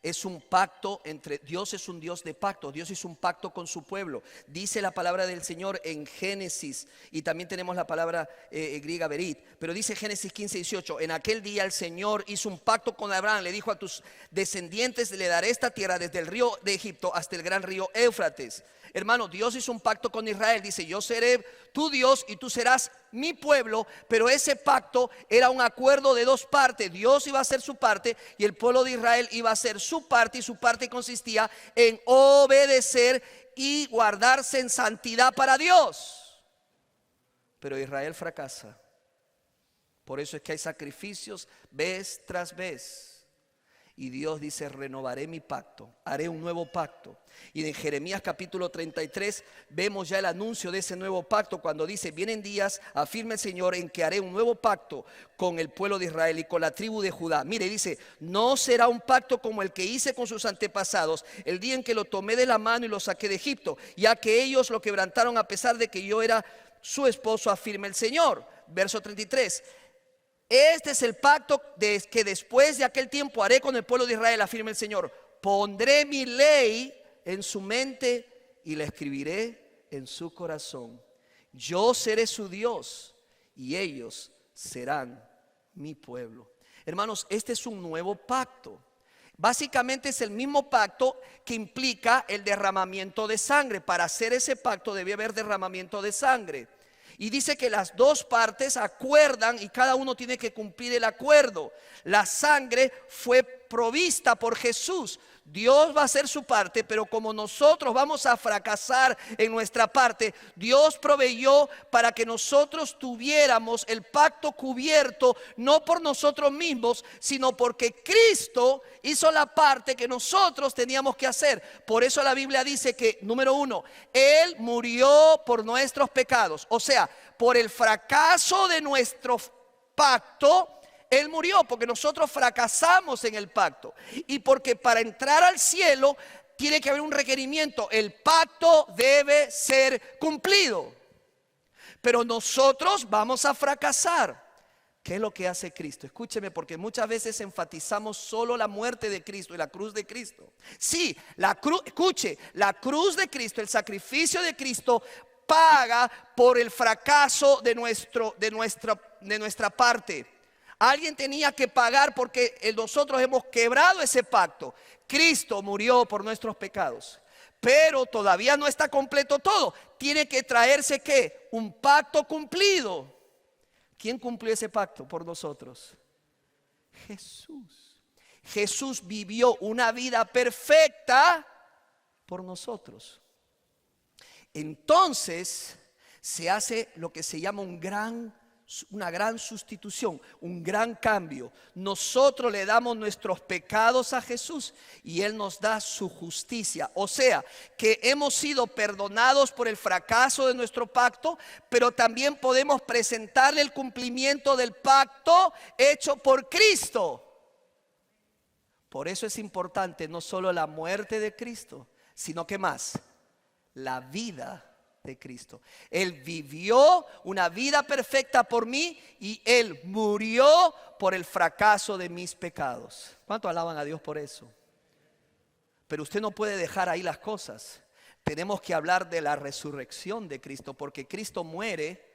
Es un pacto entre Dios, es un Dios de pacto. Dios hizo un pacto con su pueblo. Dice la palabra del Señor en Génesis, y también tenemos la palabra griega berit, pero dice Génesis 15:18: en aquel día el Señor hizo un pacto con Abraham, le dijo: a tus descendientes le daré esta tierra desde el río de Egipto hasta el gran río Éufrates. Hermano, Dios hizo un pacto con Israel. Dice: yo seré tu Dios y tú serás mi pueblo. Pero ese pacto era un acuerdo de dos partes. Dios iba a hacer su parte y el pueblo de Israel iba a hacer su parte. Y su parte consistía en obedecer y guardarse en santidad para Dios. Pero Israel fracasa. Por eso es que hay sacrificios vez tras vez. Y Dios dice: renovaré mi pacto, haré un nuevo pacto. Y en Jeremías capítulo 33 vemos ya el anuncio de ese nuevo pacto, cuando dice: vienen días, afirma el Señor, en que haré un nuevo pacto con el pueblo de Israel y con la tribu de Judá. Mire, dice: no será un pacto como el que hice con sus antepasados el día en que lo tomé de la mano y lo saqué de Egipto, ya que ellos lo quebrantaron a pesar de que yo era su esposo, afirma el Señor. Verso 33: este es el pacto que después de aquel tiempo haré con el pueblo de Israel, afirma el Señor. Pondré mi ley en su mente y la escribiré en su corazón. Yo seré su Dios y ellos serán mi pueblo. Hermanos, este es un nuevo pacto. Básicamente es el mismo pacto que implica el derramamiento de sangre. Para hacer ese pacto debe haber derramamiento de sangre. Y dice que las dos partes acuerdan y cada uno tiene que cumplir el acuerdo. La sangre fue provista por Jesús. Dios va a hacer su parte, pero como nosotros vamos a fracasar en nuestra parte, Dios proveyó para que nosotros tuviéramos el pacto cubierto, no por nosotros mismos, sino porque Cristo hizo la parte que nosotros teníamos que hacer. Por eso la Biblia dice que, número uno, Él murió por nuestros pecados. O sea, por el fracaso de nuestro pacto, Él murió, porque nosotros fracasamos en el pacto. Y porque para entrar al cielo tiene que haber un requerimiento: el pacto debe ser cumplido. Pero nosotros vamos a fracasar. ¿Qué es lo que hace Cristo? Escúcheme, porque muchas veces enfatizamos solo la muerte de Cristo y la cruz de Cristo. Sí, la cruz, escuche, la cruz de Cristo, el sacrificio de Cristo paga por el fracaso de nuestra parte. Alguien tenía que pagar porque nosotros hemos quebrado ese pacto. Cristo murió por nuestros pecados, pero todavía no está completo todo. Tiene que traerse ¿qué? Un pacto cumplido. ¿Quién cumplió ese pacto por nosotros? Jesús. Jesús vivió una vida perfecta por nosotros. Entonces se hace lo que se llama una gran sustitución, un gran cambio. Nosotros le damos nuestros pecados a Jesús y Él nos da su justicia. O sea, que hemos sido perdonados por el fracaso de nuestro pacto, pero también podemos presentarle el cumplimiento del pacto hecho por Cristo. Por eso es importante no solo la muerte de Cristo, sino que más, la vida de Cristo. Él vivió una vida perfecta por mí y Él murió por el fracaso de mis pecados. ¿Cuánto alaban a Dios por eso? Pero usted no puede dejar ahí las cosas. Tenemos que hablar de la resurrección de Cristo, porque Cristo muere,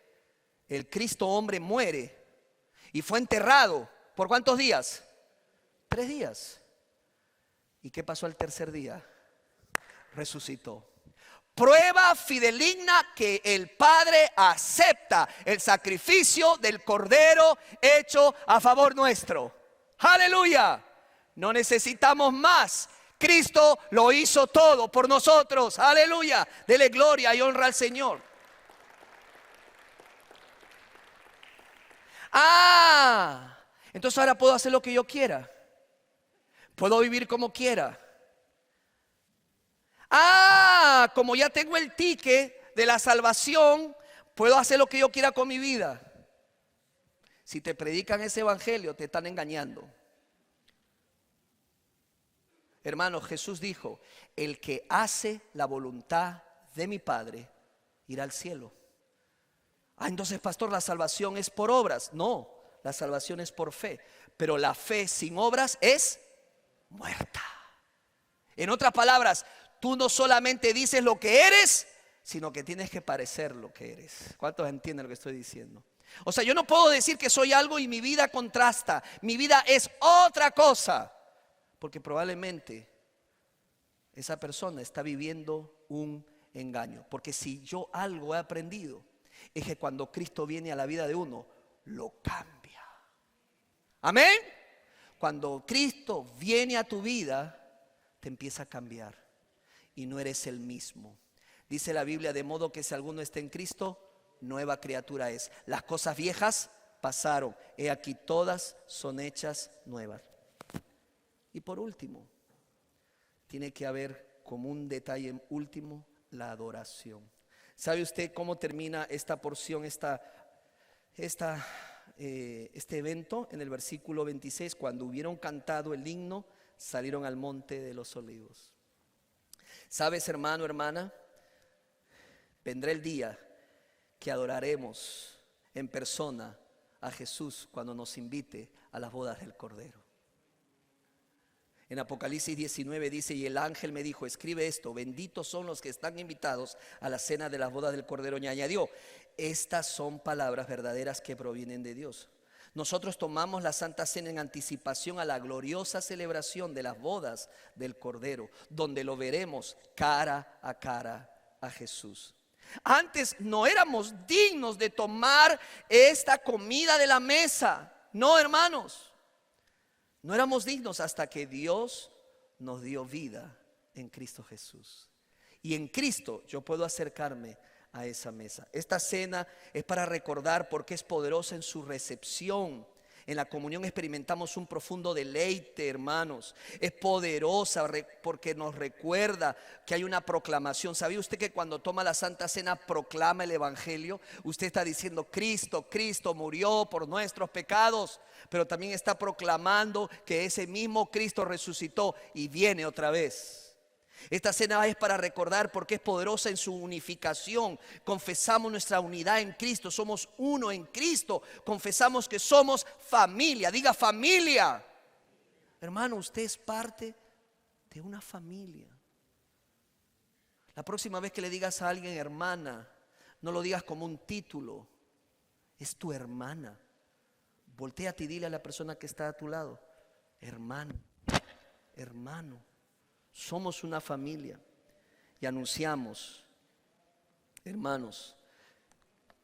el Cristo hombre muere y fue enterrado. ¿Por cuántos días? 3 días. ¿Y qué pasó al tercer día? Resucitó. Prueba fidedigna que el Padre acepta el sacrificio del Cordero hecho a favor nuestro. ¡Aleluya! No necesitamos más. Cristo lo hizo todo por nosotros. ¡Aleluya! Dele gloria y honra al Señor. Entonces ahora puedo hacer lo que yo quiera. Puedo vivir como quiera. Como ya tengo el ticket de la salvación, puedo hacer lo que yo quiera con mi vida. Si te predican ese evangelio, te están engañando. Hermano, Jesús dijo: el que hace la voluntad de mi Padre irá al cielo. Ah, entonces, pastor, la salvación es por obras. No, la salvación es por fe. Pero la fe sin obras es muerta. En otras palabras, tú no solamente dices lo que eres, sino que tienes que parecer lo que eres. ¿Cuántos entienden lo que estoy diciendo? O sea, yo no puedo decir que soy algo y mi vida contrasta. Mi vida es otra cosa. Porque probablemente esa persona está viviendo un engaño. Porque si yo algo he aprendido, es que cuando Cristo viene a la vida de uno, lo cambia. Amén. Cuando Cristo viene a tu vida, te empieza a cambiar y no eres el mismo. Dice la Biblia, de modo que si alguno está en Cristo, nueva criatura es. Las cosas viejas pasaron, he aquí todas son hechas nuevas. Y por último, tiene que haber como un detalle último, la adoración. ¿Sabe usted cómo termina esta porción, este evento? En el versículo 26, cuando hubieron cantado el himno, salieron al monte de los olivos. ¿Sabes, hermano, hermana? Vendrá el día que adoraremos en persona a Jesús cuando nos invite a las bodas del Cordero. En Apocalipsis 19 dice, y el ángel me dijo, escribe esto, benditos son los que están invitados a la cena de las bodas del Cordero. Y añadió, estas son palabras verdaderas que provienen de Dios. Nosotros tomamos la Santa Cena en anticipación a la gloriosa celebración de las bodas del Cordero, donde lo veremos cara a Jesús. Antes no éramos dignos de tomar esta comida de la mesa. No, hermanos. No éramos dignos hasta que Dios nos dio vida en Cristo Jesús. Y en Cristo yo puedo acercarme a esa mesa. Esta cena es para recordar porque es poderosa en su recepción. En la comunión experimentamos un profundo deleite, hermanos. Es poderosa porque nos recuerda que hay una proclamación. ¿Sabía usted que cuando toma la Santa Cena proclama el Evangelio? Usted está diciendo, Cristo murió por nuestros pecados, pero también está proclamando que ese mismo Cristo resucitó y viene otra vez. Esta cena es para recordar porque es poderosa en su unificación. Confesamos nuestra unidad en Cristo, somos uno en Cristo. Confesamos que somos familia, diga familia. Hermano, usted es parte de una familia. La próxima vez que le digas a alguien hermana, no lo digas como un título, es tu hermana. Voltéate y dile a la persona que está a tu lado, hermano, hermano. Somos una familia y anunciamos, hermanos,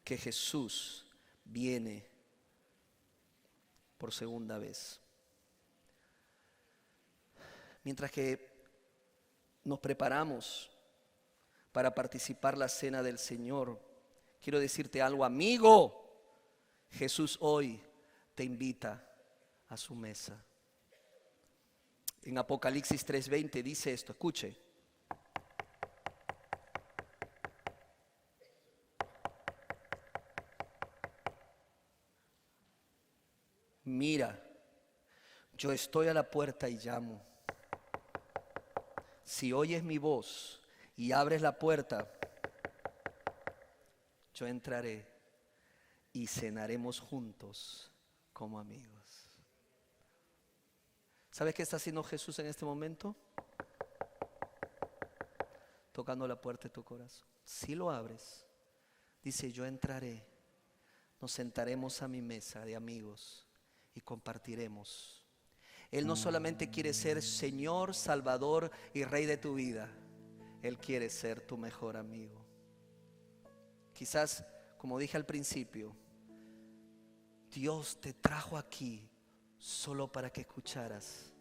que Jesús viene por segunda vez. Mientras que nos preparamos para participar la cena del Señor, quiero decirte algo, amigo. Jesús hoy te invita a su mesa. En Apocalipsis 3:20 dice esto, escuche. Mira, yo estoy a la puerta y llamo. Si oyes mi voz y abres la puerta, yo entraré y cenaremos juntos como amigos. ¿Sabes qué está haciendo Jesús en este momento? Tocando la puerta de tu corazón. Si lo abres, dice, yo entraré, nos sentaremos a mi mesa de amigos y compartiremos. Él no solamente quiere ser Señor, Salvador y Rey de tu vida, Él quiere ser tu mejor amigo. Quizás, como dije al principio, Dios te trajo aquí solo para que escucharas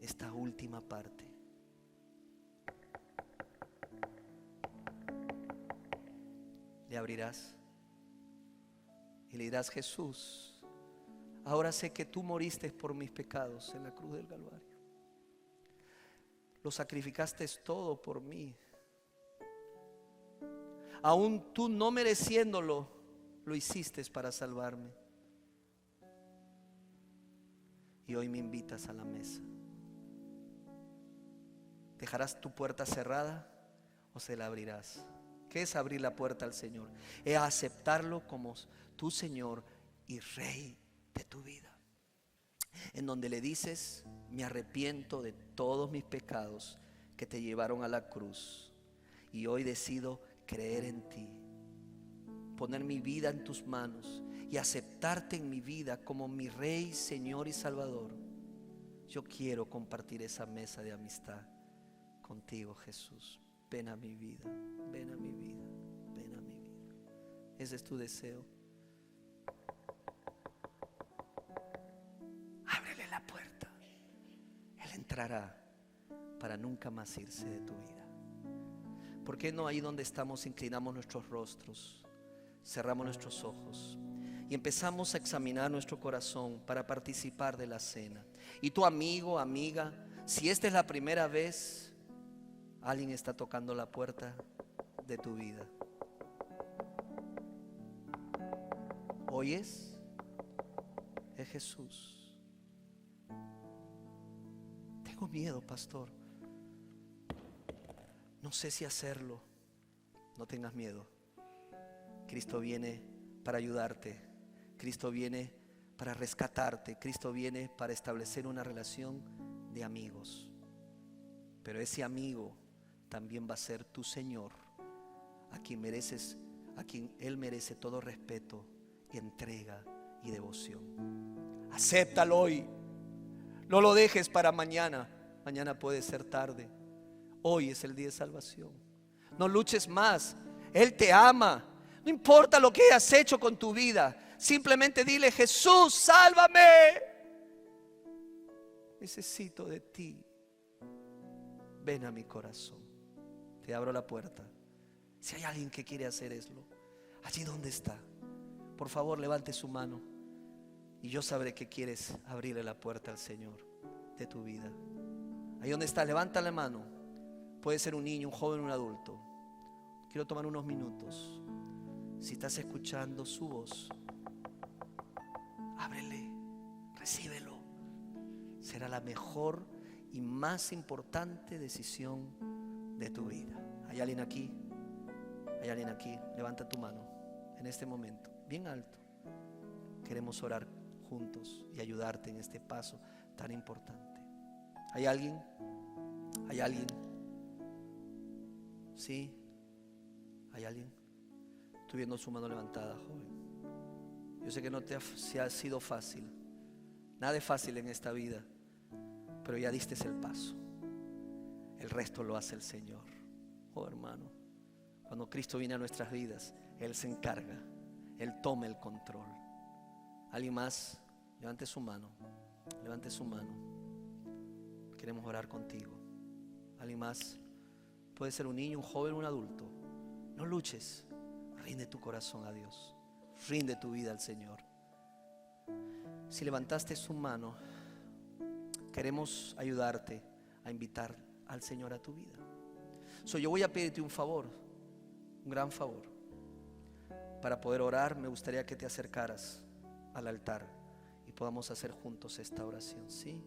esta última parte. Le abrirás y le dirás, Jesús, ahora sé que tú moriste por mis pecados en la cruz del Calvario. Lo sacrificaste todo por mí. Aún tú no mereciéndolo, lo hiciste para salvarme. Y hoy me invitas a la mesa. ¿Dejarás tu puerta cerrada o se la abrirás? ¿Qué es abrir la puerta al Señor? Es aceptarlo como tu Señor y Rey de tu vida. En donde le dices: me arrepiento de todos mis pecados que te llevaron a la cruz, y hoy decido creer en ti, poner mi vida en tus manos y aceptarte en mi vida como mi Rey, Señor y Salvador. Yo quiero compartir esa mesa de amistad contigo, Jesús. Ven a mi vida, ven a mi vida, ven a mi vida. Ese es tu deseo. Ábrele la puerta. Él entrará para nunca más irse de tu vida. ¿Por qué no ahí donde estamos inclinamos nuestros rostros, cerramos nuestros ojos y empezamos a examinar nuestro corazón para participar de la cena? Y tu amigo, amiga, si esta es la primera vez, alguien está tocando la puerta de tu vida. ¿Oyes? Es Jesús. Tengo miedo, pastor. No sé si hacerlo. No tengas miedo. Cristo viene para ayudarte. Cristo viene para rescatarte. Cristo viene para establecer una relación de amigos. Pero ese amigo también va a ser tu Señor, a quien Él merece todo respeto, entrega y devoción. Acéptalo hoy. No lo dejes para mañana. Mañana puede ser tarde. Hoy es el día de salvación. No luches más. Él te ama. No importa lo que hayas hecho con tu vida. Simplemente dile: Jesús, sálvame. Necesito de ti. Ven a mi corazón. Te abro la puerta. Si hay alguien que quiere hacer eso, allí donde está, por favor levante su mano y yo sabré que quieres abrirle la puerta al Señor de tu vida. Ahí donde está, levanta la mano. Puede ser un niño, un joven, un adulto. Quiero tomar unos minutos. Si estás escuchando su voz, ábrele, recíbelo. Será la mejor y más importante decisión de tu vida. ¿Hay alguien aquí? ¿Hay alguien aquí? Levanta tu mano en este momento, bien alto. Queremos orar juntos y ayudarte en este paso tan importante. ¿Hay alguien? ¿Hay alguien? ¿Sí? ¿Hay alguien? Estoy viendo su mano levantada, joven. Yo sé que no te ha sido fácil. Nada es fácil en esta vida, pero ya diste el paso. El resto lo hace el Señor. Oh, hermano, cuando Cristo viene a nuestras vidas, Él se encarga. Él toma el control. ¿Alguien más? Levante su mano. Levante su mano. Queremos orar contigo. ¿Alguien más? Puede ser un niño, un joven, un adulto. No luches. Rinde tu corazón a Dios. Rinde tu vida al Señor. Si levantaste su mano, queremos ayudarte a invitar al Señor a tu vida. Yo voy a pedirte un favor, un gran favor. Para poder orar, me gustaría que te acercaras al altar y podamos hacer juntos esta oración, ¿sí?